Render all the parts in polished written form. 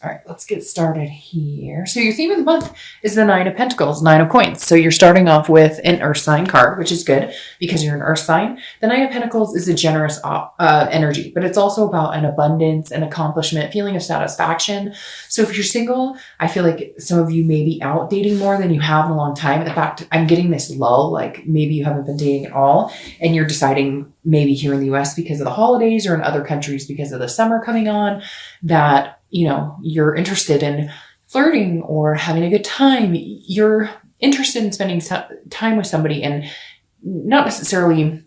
All right, let's get started here. So your theme of the month is the Nine of Pentacles, Nine of Coins. So you're starting off with an Earth sign card, which is good because you're an Earth sign. The Nine of Pentacles is a generous energy, but it's also about an abundance, an accomplishment, feeling of satisfaction. So if you're single, I feel like some of you may be out dating more than you have in a long time. In fact, I'm getting this lull, like maybe you haven't been dating at all and you're deciding maybe here in the US because of the holidays or in other countries because of the summer coming on that you're interested in flirting or having a good time. You're interested in spending time with somebody and not necessarily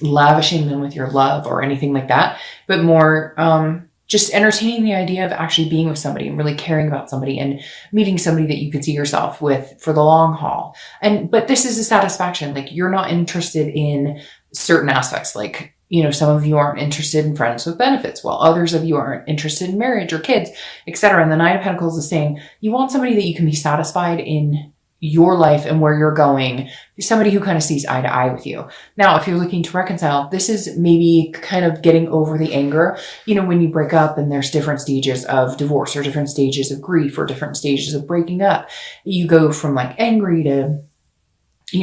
lavishing them with your love or anything like that, but more just entertaining the idea of actually being with somebody and really caring about somebody and meeting somebody that you could see yourself with for the long haul. But this is a satisfaction. Like you're not interested in certain aspects, like some of you aren't interested in friends with benefits, while others of you aren't interested in marriage or kids, etc. And the Nine of Pentacles is saying you want somebody that you can be satisfied in your life and where you're going, somebody who kind of sees eye to eye with you. Now, if you're looking to reconcile, this is maybe kind of getting over the anger. When you break up and there's different stages of divorce or different stages of grief or different stages of breaking up, you go from like angry to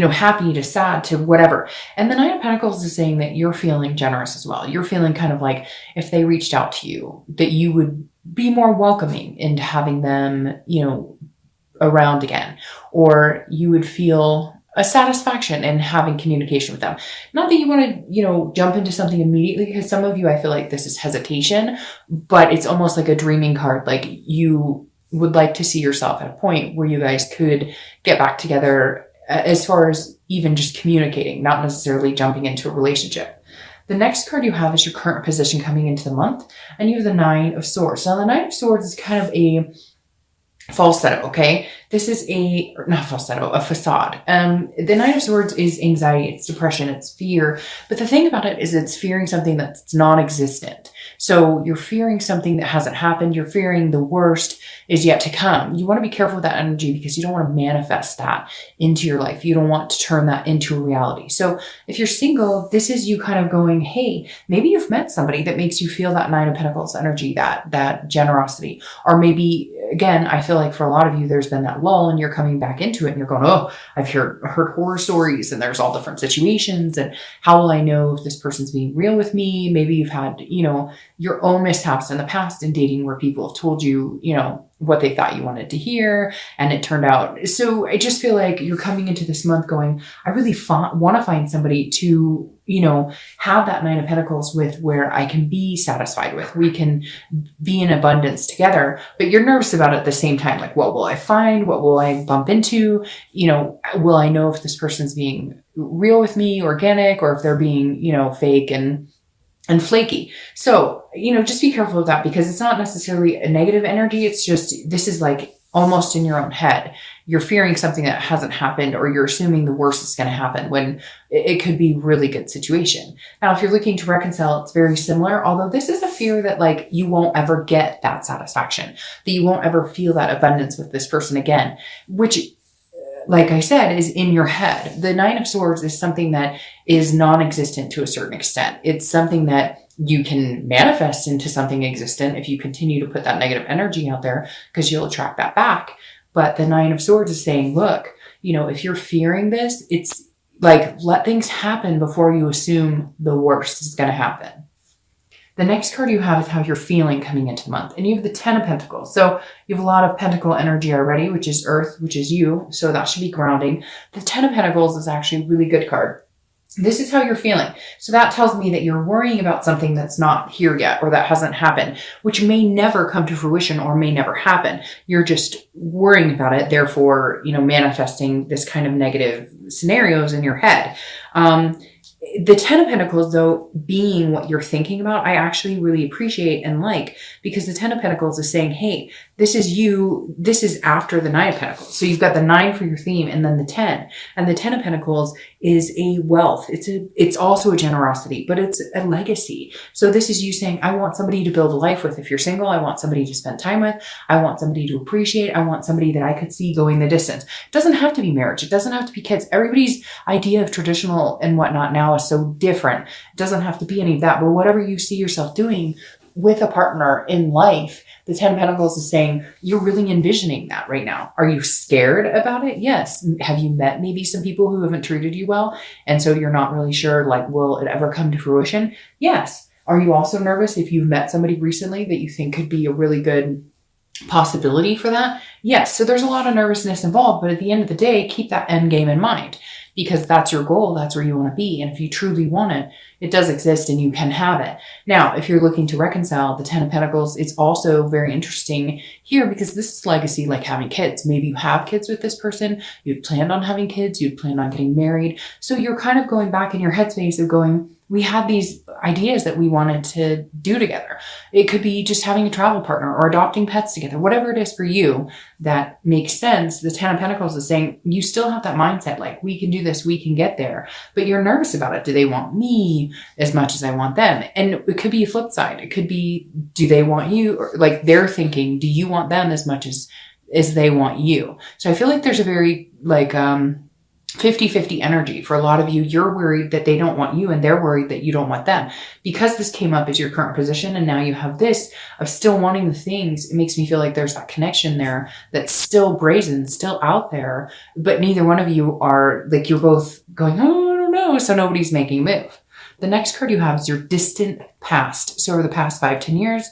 happy to sad to whatever. And the Nine of Pentacles is saying that you're feeling generous as well. You're feeling kind of like if they reached out to you, that you would be more welcoming into having them, around again, or you would feel a satisfaction in having communication with them. Not that you want to, jump into something immediately, because some of you, I feel like this is hesitation, but it's almost like a dreaming card. Like you would like to see yourself at a point where you guys could get back together as far as even just communicating, not necessarily jumping into a relationship. The next card you have is your current position coming into the month, and you have the Nine of Swords. Now, the Nine of Swords is kind of a falsetto, okay? This is not falsetto, a facade. The Nine of Swords is anxiety, it's depression, it's fear. But the thing about it is it's fearing something that's non-existent. So you're fearing something that hasn't happened. You're fearing the worst is yet to come. You want to be careful with that energy because you don't want to manifest that into your life. You don't want to turn that into a reality. So if you're single, this is you kind of going, hey, maybe you've met somebody that makes you feel that Nine of Pentacles energy, that generosity. Or maybe, again, I feel like for a lot of you, there's been that lull and you're coming back into it and you're going, oh, I've heard horror stories and there's all different situations. And how will I know if this person's being real with me? Maybe you've had, your own mishaps in the past in dating where people have told you, what they thought you wanted to hear and it turned out. So I just feel like you're coming into this month going, I really want to find somebody to, have that Nine of Pentacles with, where I can be satisfied with. We can be in abundance together, but you're nervous about it at the same time. Like, what will I find? What will I bump into? Will I know if this person's being real with me, organic, or if they're being, fake and flaky. So, just be careful of that because it's not necessarily a negative energy. It's just, this is like almost in your own head. You're fearing something that hasn't happened, or you're assuming the worst is going to happen when it could be a really good situation. Now, if you're looking to reconcile, it's very similar, although this is a fear that like you won't ever get that satisfaction, that you won't ever feel that abundance with this person again, which, like I said, is in your head. The Nine of Swords is something that is non-existent to a certain extent. It's something that you can manifest into something existent if you continue to put that negative energy out there, because you'll attract that back. But the Nine of Swords is saying, look, if you're fearing this, it's like, let things happen before you assume the worst is going to happen. The next card you have is how you're feeling coming into the month. And you have the Ten of Pentacles. So you have a lot of pentacle energy already, which is Earth, which is you. So that should be grounding. The Ten of Pentacles is actually a really good card. This is how you're feeling. So that tells me that you're worrying about something that's not here yet, or that hasn't happened, which may never come to fruition or may never happen. You're just worrying about it. Therefore, manifesting this kind of negative scenarios in your head. The Ten of Pentacles, though, being what you're thinking about, I actually really appreciate and like, because the Ten of Pentacles is saying, hey, this is you. This is after the Nine of Pentacles. So you've got the 9 for your theme and then the 10. And the 10 of Pentacles is a wealth. It's also a generosity, but it's a legacy. So this is you saying, I want somebody to build a life with. If you're single, I want somebody to spend time with. I want somebody to appreciate. I want somebody that I could see going the distance. It doesn't have to be marriage. It doesn't have to be kids. Everybody's idea of traditional and whatnot now is so different. It doesn't have to be any of that, but whatever you see yourself doing with a partner in life, The 10 of Pentacles is saying you're really envisioning that right now. Are you scared about it? Yes. Have you met maybe some people who haven't treated you well? And so you're not really sure, like, will it ever come to fruition? Yes. Are you also nervous if you've met somebody recently that you think could be a really good possibility for that? Yes. So there's a lot of nervousness involved, but at the end of the day, keep that end game in mind, because that's your goal. That's where you want to be. And if you truly want it, it does exist and you can have it. Now, if you're looking to reconcile, the 10 of Pentacles, it's also very interesting here because this is legacy, like having kids. Maybe you have kids with this person. You'd planned on having kids. You'd planned on getting married. So you're kind of going back in your headspace of going, we had these ideas that we wanted to do together. It could be just having a travel partner or adopting pets together, whatever it is for you that makes sense. The 10 of Pentacles is saying you still have that mindset, like we can do this, we can get there, but you're nervous about it. Do they want me as much as I want them? And it could be a flip side. It could be, do they want you? Or like they're thinking, do you want them as much as they want you? So I feel like there's a very like, 50-50 energy for a lot of you. You're worried that they don't want you and they're worried that you don't want them. Because this came up as your current position and now you have this of still wanting the things, it makes me feel like there's that connection there that's still brazen, still out there, but neither one of you are like, you're both going, oh, I don't know. So nobody's making a move. The next card you have is your distant past. So over the past 5-10 years,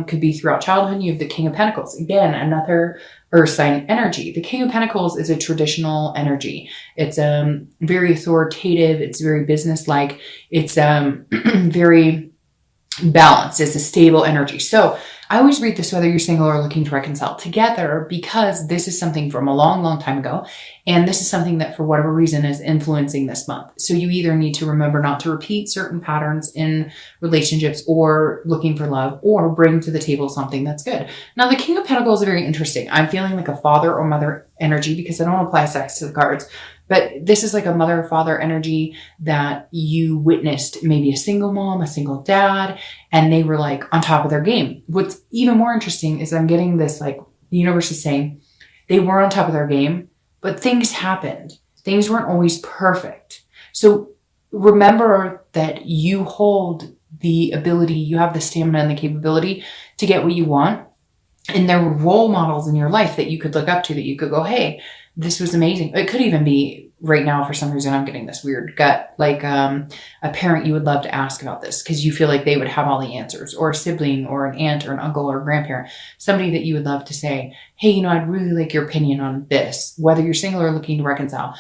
could be throughout childhood, you have the King of Pentacles. Again, another Earth sign energy. The King of Pentacles is a traditional energy. It's very authoritative. It's very business-like. It's very balanced. It's a stable energy. So I always read this whether you're single or looking to reconcile together, because this is something from a long, long time ago. And this is something that for whatever reason is influencing this month. So you either need to remember not to repeat certain patterns in relationships or looking for love, or bring to the table something that's good. Now, the King of Pentacles is very interesting. I'm feeling like a father or mother energy because I don't apply sex to the cards. But this is like a mother or father energy that you witnessed, maybe a single mom, a single dad, and they were like on top of their game. What's even more interesting is I'm getting this, like the universe is saying they were on top of their game, but things happened. Things weren't always perfect. So remember that you hold the ability, you have the stamina and the capability to get what you want. And there were role models in your life that you could look up to, that you could go, hey, this was amazing. It could even be right now, for some reason, I'm getting this weird gut, like a parent you would love to ask about this because you feel like they would have all the answers, or a sibling or an aunt or an uncle or a grandparent, somebody that you would love to say, hey, you know, I'd really like your opinion on this, whether you're single or looking to reconcile.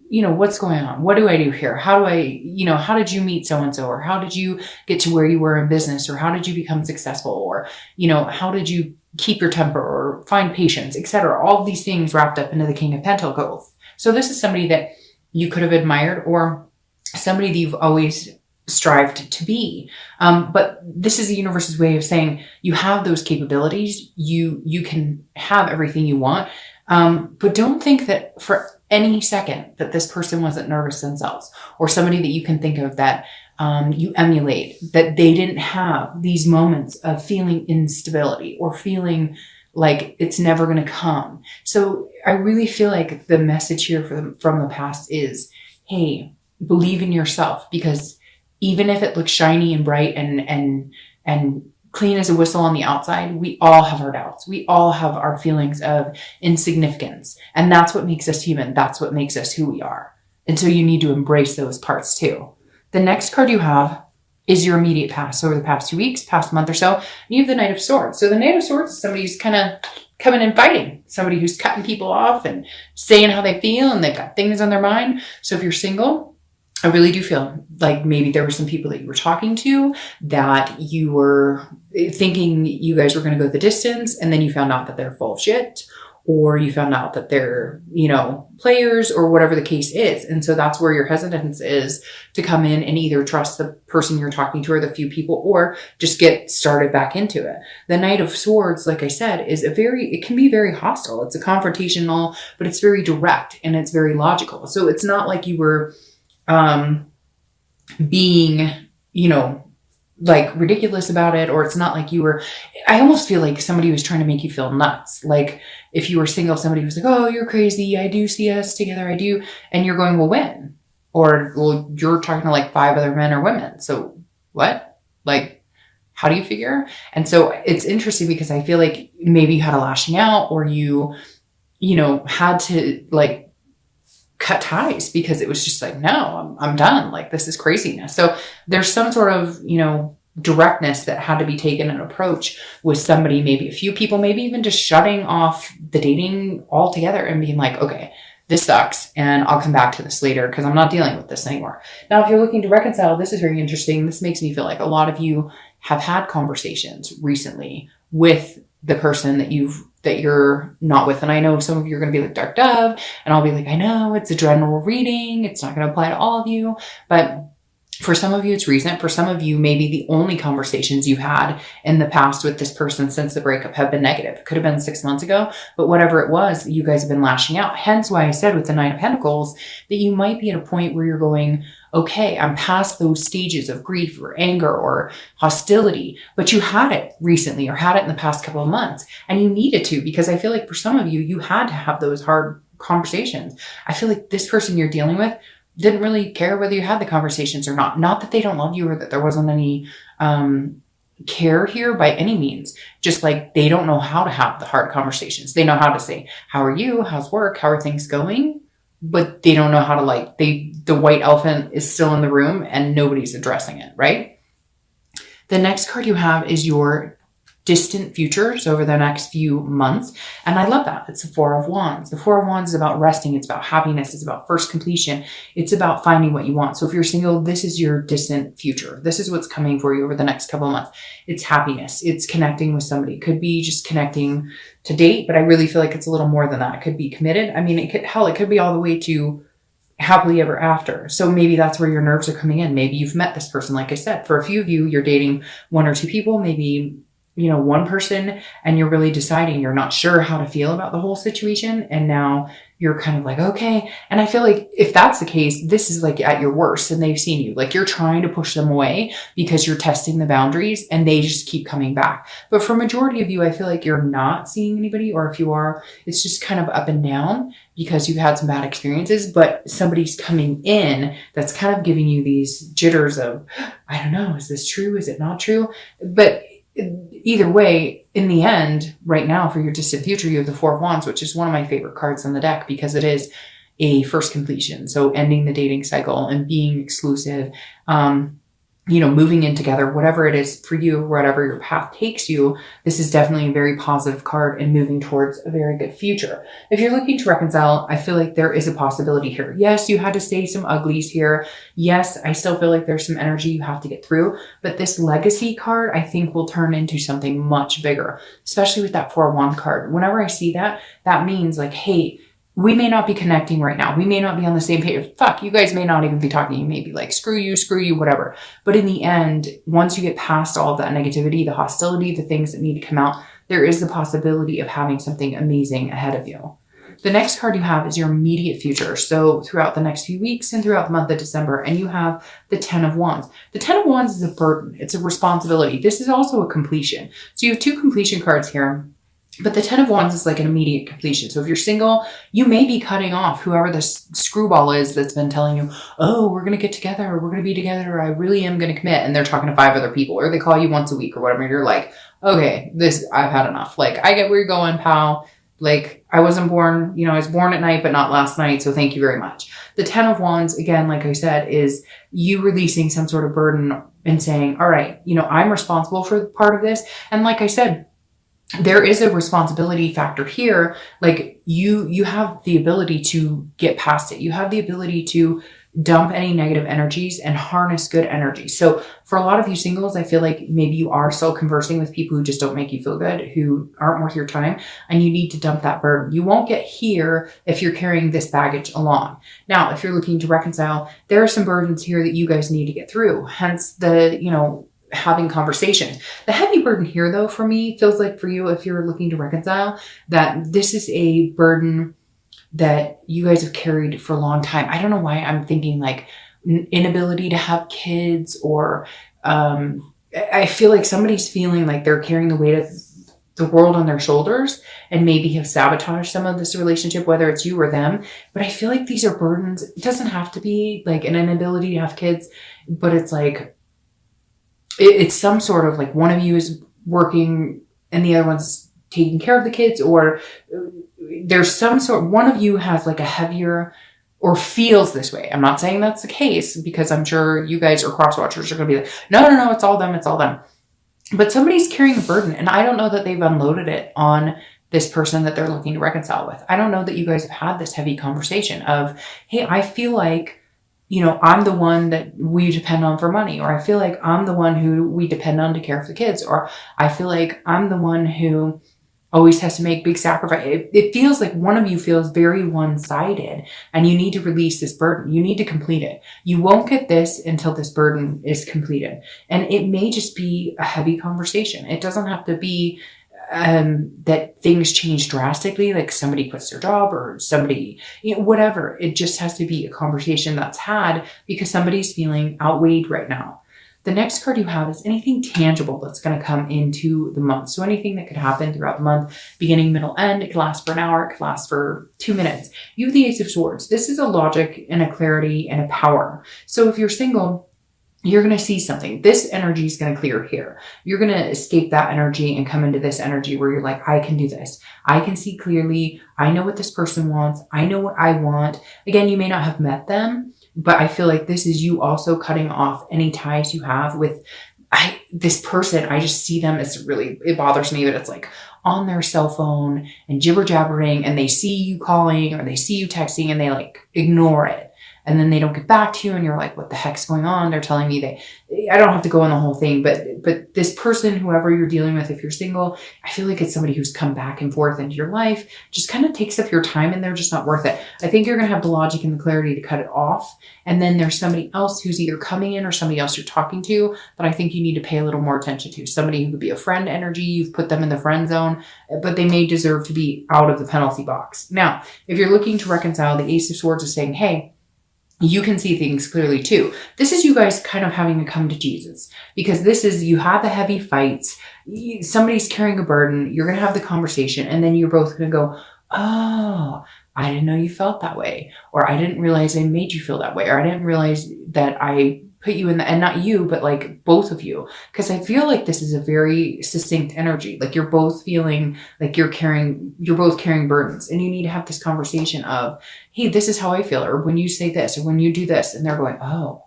You know, what's going on? What do I do here? How do I, you know, how did you meet so-and-so? Or how did you get to where you were in business? Or how did you become successful? Or, you know, how did you keep your temper or find patience, etc.? All of these things wrapped up into the King of Pentacles. So this is somebody that you could have admired, or somebody that you've always strived to be. But this is the universe's way of saying you have those capabilities. You can have everything you want. But don't think that for any second that this person wasn't nervous themselves, or somebody that you can think of that you emulate, that they didn't have these moments of feeling instability or feeling like it's never going to come. So I really feel like the message here from the past is, hey, believe in yourself, because even if it looks shiny and bright and clean as a whistle on the outside, we all have our doubts. We all have our feelings of insignificance. And that's what makes us human. That's what makes us who we are. And so you need to embrace those parts too. The next card you have is your immediate past. So over the past 2 weeks, past month or so, you have the Knight of Swords. So the Knight of Swords is somebody who's kind of coming and fighting, somebody who's cutting people off and saying how they feel, and they've got things on their mind. So if you're single, I really do feel like maybe there were some people that you were talking to that you were thinking you guys were going to go the distance, and then you found out that they're full of shit, or you found out that they're, you know, players, or whatever the case is. And so that's where your hesitance is to come in and either trust the person you're talking to or the few people, or just get started back into it. The Knight of Swords, like I said, is it can be very hostile. It's a confrontational, but it's very direct and it's very logical. So it's not like you were being, you know, like ridiculous about it, or it's not like you were, I almost feel like somebody was trying to make you feel nuts. Like if you were single, somebody was like, oh, you're crazy. I do see us together. I do. And you're going, well, when? Or, well, you're talking to like 5 other men or women. So what? Like, how do you figure? And so it's interesting because I feel like maybe you had a lashing out, or you had to like cut ties because it was just like, no, I'm done. Like, this is craziness. So there's some sort of, directness that had to be taken, an approach with somebody, maybe a few people, maybe even just shutting off the dating altogether and being like, okay, this sucks and I'll come back to this later because I'm not dealing with this anymore. Now, if you're looking to reconcile, this is very interesting. This makes me feel like a lot of you have had conversations recently with the person that you're not with. And I know some of you are going to be like, Dark Dove, and I'll be like, I know it's a general reading. It's not going to apply to all of you, but for some of you, it's recent. For some of you, maybe the only conversations you had in the past with this person since the breakup have been negative. It could have been 6 months ago, but whatever it was, you guys have been lashing out. Hence why I said with the Nine of Pentacles that you might be at a point where you're going, okay, I'm past those stages of grief or anger or hostility, but you had it recently or had it in the past couple of months, and you needed to, because I feel like for some of you, you had to have those hard conversations. I feel like this person you're dealing with didn't really care whether you had the conversations or not. Not that they don't love you or that there wasn't any care here by any means. Just like they don't know how to have the hard conversations. They know how to say, how are you? How's work? How are things going? But they don't know how to the white elephant is still in the room and nobody's addressing it, right? The next card you have is your distant futures over the next few months. And I love that. It's the Four of Wands. The Four of Wands is about resting. It's about happiness. It's about first completion. It's about finding what you want. So if you're single, this is your distant future. This is what's coming for you over the next couple of months. It's happiness. It's connecting with somebody. It could be just connecting to date, but I really feel like it's a little more than that. It could be committed. I mean, it could be all the way to happily ever after. So maybe that's where your nerves are coming in. Maybe you've met this person. Like I said, for a few of you, you're dating one or two people, maybe one person, and you're really deciding, you're not sure how to feel about the whole situation. And now you're kind of like, okay. And I feel like if that's the case, this is like at your worst and they've seen you, like you're trying to push them away because you're testing the boundaries and they just keep coming back. But for majority of you, I feel like you're not seeing anybody, or if you are, it's just kind of up and down because you've had some bad experiences, but somebody's coming in that's kind of giving you these jitters of, I don't know, is this true? Is it not true? But either way, in the end, right now for your distant future, you have the Four of Wands, which is one of my favorite cards on the deck because it is a first completion. So ending the dating cycle and being exclusive, moving in together, whatever it is for you, whatever your path takes you, this is definitely a very positive card and moving towards a very good future. If you're looking to reconcile, I feel like there is a possibility here. Yes, you had to say some uglies here. Yes, I still feel like there's some energy you have to get through, but this legacy card, I think, will turn into something much bigger, especially with that Four of Wands card. Whenever I see that, that means like, hey, we may not be connecting right now. We may not be on the same page. Fuck, you guys may not even be talking. You may be like, screw you, whatever. But in the end, once you get past all of that negativity, the hostility, the things that need to come out, there is the possibility of having something amazing ahead of you. The next card you have is your immediate future. So throughout the next few weeks and throughout the month of December, and you have the Ten of Wands. The Ten of Wands is a burden. It's a responsibility. This is also a completion. So you have two completion cards here. But the Ten of Wands is like an immediate completion. So if you're single, you may be cutting off whoever this screwball is that's been telling you, oh, we're going to get together, or we're going to be together, or I really am going to commit. And they're talking to 5 other people, or they call you once a week or whatever. And you're like, okay, I've had enough. Like, I get where you're going, pal. Like, I wasn't born, I was born at night, but not last night. So thank you very much. The Ten of Wands, again, like I said, is you releasing some sort of burden and saying, all right, I'm responsible for part of this. And like I said, there is a responsibility factor here. Like you have the ability to get past it. You have the ability to dump any negative energies and harness good energy. So for a lot of you singles, I feel like maybe you are still conversing with people who just don't make you feel good, who aren't worth your time, and you need to dump that burden. You won't get here if you're carrying this baggage along. Now, if you're looking to reconcile, there are some burdens here that you guys need to get through. Hence the, having conversation. The heavy burden here, though, for me, feels like for you, if you're looking to reconcile, that this is a burden that you guys have carried for a long time. I don't know why I'm thinking like inability to have kids, or I feel like somebody's feeling like they're carrying the weight of the world on their shoulders and maybe have sabotaged some of this relationship, whether it's you or them. But I feel like these are burdens. It doesn't have to be like an inability to have kids, but it's like, it's some sort of like one of you is working and the other one's taking care of the kids, or there's some sort, one of you has like a heavier or feels this way. I'm not saying that's the case, because I'm sure you guys or cross watchers are going to be like, no, it's all them. It's all them. But somebody's carrying a burden, and I don't know that they've unloaded it on this person that they're looking to reconcile with. I don't know that you guys have had this heavy conversation of, hey, I feel like, I'm the one that we depend on for money, or I feel like I'm the one who we depend on to care for the kids, or I feel like I'm the one who always has to make big sacrifice. It feels like one of you feels very one-sided, and you need to release this burden. You need to complete it. You won't get this until this burden is completed. And it may just be a heavy conversation. It doesn't have to be that things change drastically, like somebody quits their job or somebody, whatever. It just has to be a conversation that's had because somebody's feeling outweighed right now. The next card you have is anything tangible that's going to come into the month. So anything that could happen throughout the month, beginning, middle, end. It could last for an hour. It could last for 2 minutes. You have the Ace of Swords. This is a logic and a clarity and a power. So if you're single, you're going to see something. This energy is going to clear here. You're going to escape that energy and come into this energy where you're like, I can do this. I can see clearly. I know what this person wants. I know what I want. Again, you may not have met them, but I feel like this is you also cutting off any ties you have with this person. I just see them as really, it bothers me that it's like on their cell phone and jibber jabbering, and they see you calling or they see you texting and they like ignore it. And then they don't get back to you and you're like, what the heck's going on? They're telling me I don't have to go on the whole thing, but this person, whoever you're dealing with, if you're single, I feel like it's somebody who's come back and forth into your life, just kind of takes up your time and they're just not worth it. I think you're going to have the logic and the clarity to cut it off. And then there's somebody else who's either coming in or somebody else you're talking to that I think you need to pay a little more attention to. Somebody who could be a friend energy. You've put them in the friend zone, but they may deserve to be out of the penalty box. Now, if you're looking to reconcile, the Ace of Swords is saying, hey, you can see things clearly too. This is you guys kind of having to come to Jesus, because this is, you have the heavy fights. Somebody's carrying a burden. You're going to have the conversation and then you're both going to go, oh, I didn't know you felt that way. Or I didn't realize I made you feel that way. Or I didn't realize that I put you in the, and not you, but like both of you. Cause I feel like this is a very succinct energy. Like you're both feeling like you're both carrying burdens, and you need to have this conversation of, hey, this is how I feel. Or when you say this, or when you do this, and they're going, oh,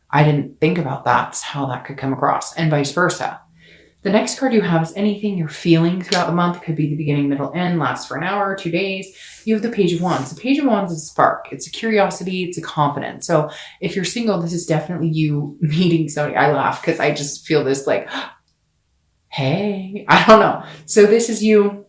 I didn't think about that's how that could come across, and vice versa. The next card you have is anything you're feeling throughout the month. It could be the beginning, middle, end, lasts for an hour, 2 days. You have the Page of Wands. The Page of Wands is a spark. It's a curiosity. It's a confidence. So if you're single, this is definitely you meeting somebody. I laugh because I just feel this like, hey, I don't know. So this is you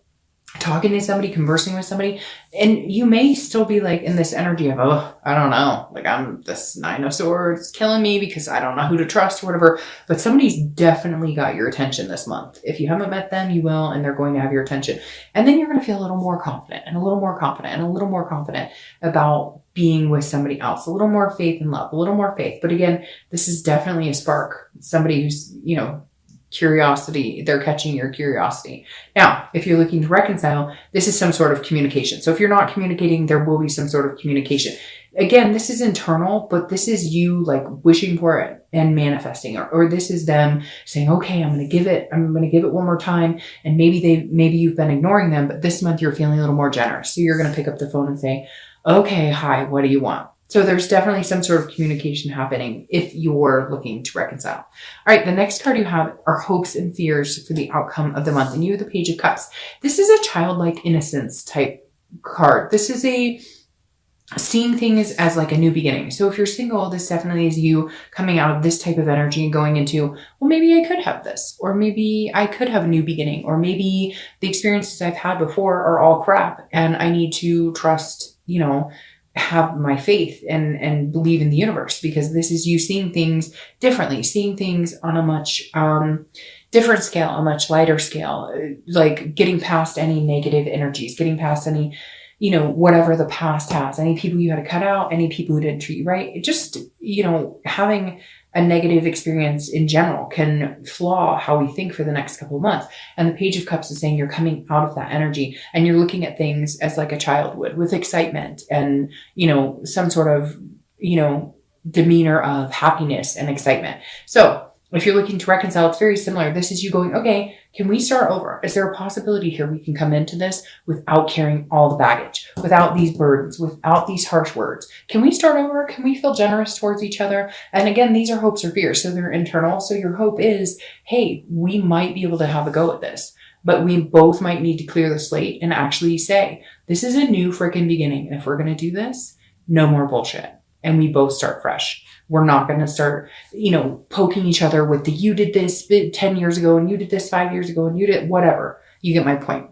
talking to somebody, conversing with somebody, and you may still be like in this energy of, oh, I don't know, like I'm this 9 of Swords killing me because I don't know who to trust or whatever, but somebody's definitely got your attention this month. If you haven't met them, you will, and they're going to have your attention. And then you're going to feel a little more confident and a little more confident and a little more confident about being with somebody else, a little more faith and love, a little more faith. But again, this is definitely a spark, somebody who's, curiosity, they're catching your curiosity. Now, if you're looking to reconcile, this is some sort of communication. So if you're not communicating, there will be some sort of communication. Again, this is internal, but this is you like wishing for it and manifesting, or this is them saying, okay, I'm going to give it one more time. And maybe you've been ignoring them, but this month you're feeling a little more generous. So you're going to pick up the phone and say, okay, hi, what do you want? So there's definitely some sort of communication happening if you're looking to reconcile. All right, the next card you have are hopes and fears for the outcome of the month. And you have the Page of Cups. This is a childlike innocence type card. This is a seeing things as like a new beginning. So if you're single, this definitely is you coming out of this type of energy and going into, well, maybe I could have this, or maybe I could have a new beginning, or maybe the experiences I've had before are all crap and I need to trust, have my faith and believe in the universe, because this is you seeing things differently, seeing things on a much different scale, a much lighter scale, like getting past any negative energies, getting past any, whatever the past has, any people you had to cut out, any people who didn't treat you right. It just, having a negative experience in general can flaw how we think for the next couple of months. And the Page of Cups is saying you're coming out of that energy and you're looking at things as like a child would, with excitement and, some sort of, demeanor of happiness and excitement. So If you're looking to reconcile, it's very similar. This is you going, okay, can we start over? Is there a possibility here we can come into this without carrying all the baggage, without these burdens, without these harsh words? Can we start over? Can we feel generous towards each other? And again, these are hopes or fears. So they're internal. So your hope is, hey, we might be able to have a go at this, but we both might need to clear the slate and actually say, this is a new freaking beginning. And if we're going to do this, no more bullshit. And we both start fresh. We're not going to start, poking each other with you did this 10 years ago and you did this 5 years ago and you did whatever. You get my point.